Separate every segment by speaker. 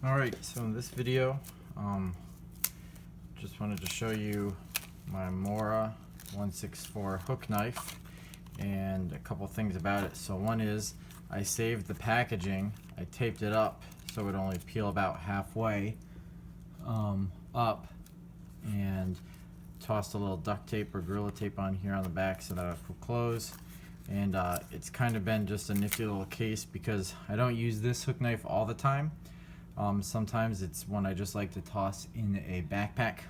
Speaker 1: Alright, so in this video, just wanted to show you my Mora 164 hook knife and a couple things about it. So one is, I saved the packaging, I taped it up so it would only peel about halfway up, and tossed a little duct tape or Gorilla Tape on here on the back so that it will close. And it's kind of been just a nifty little case because I don't use this hook knife all the time. Sometimes it's one I just like to toss in a backpack.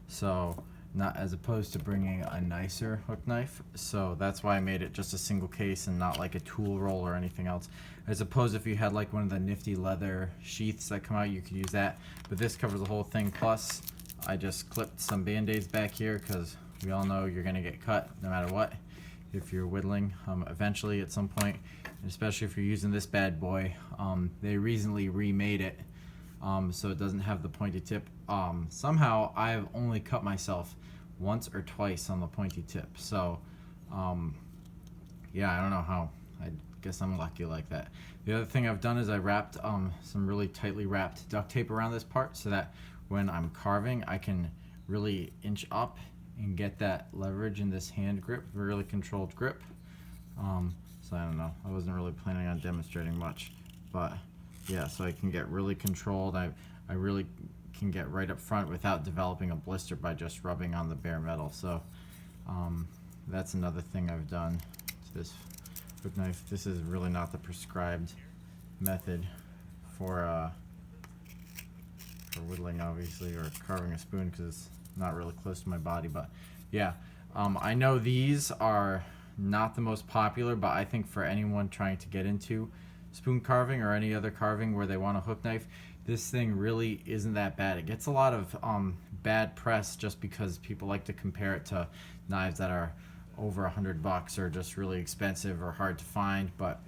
Speaker 1: So not as opposed to bringing a nicer hook knife. So that's why I made it just a single case and not like a tool roll or anything else. I suppose if you had like one of the nifty leather sheaths that come out, you could use that. But this covers the whole thing. Plus, I just clipped some band-aids back here because we all know you're gonna get cut no matter what if you're whittling eventually at some point, and especially if you're using this bad boy. They recently remade it so it doesn't have the pointy tip. Somehow I've only cut myself once or twice on the pointy tip, so yeah, I don't know how. I guess I'm lucky like that. The other thing I've done is I wrapped some really tightly wrapped duct tape around this part so that when I'm carving I can really inch up and get that leverage in this hand grip, really controlled grip. So I don't know, I wasn't really planning on demonstrating much, but yeah, so I can get really controlled. I really can get right up front without developing a blister by just rubbing on the bare metal. So that's another thing I've done to this hook knife. This is really not the prescribed method for whittling, obviously, or carving a spoon, because it's not really close to my body. But yeah, I know these are not the most popular, but I think for anyone trying to get into spoon carving or any other carving where they want a hook knife, this thing really isn't that bad. It gets a lot of bad press just because people like to compare it to knives that are over $100 or just really expensive or hard to find. But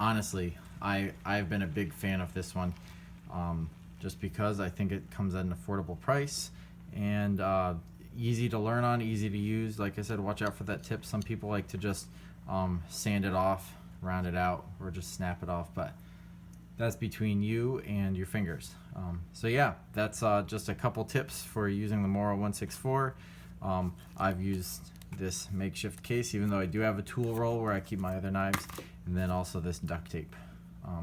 Speaker 1: honestly, I've been a big fan of this one, just because I think it comes at an affordable price and easy to learn on, easy to use. Like I said, watch out for that tip. Some people like to just sand it off, round it out, or just snap it off, but that's between you and your fingers. So yeah, that's just a couple tips for using the Mora 164. I've used this makeshift case, even though I do have a tool roll where I keep my other knives, and then also this duct tape.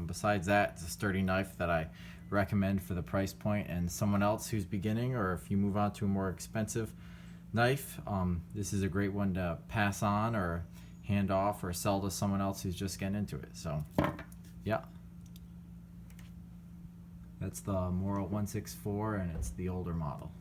Speaker 1: Besides that, it's a sturdy knife that I recommend for the price point, and someone else who's beginning, or if you move on to a more expensive knife, this is a great one to pass on or hand off or sell to someone else who's just getting into it. So yeah, that's the Mora 164, and it's the older model.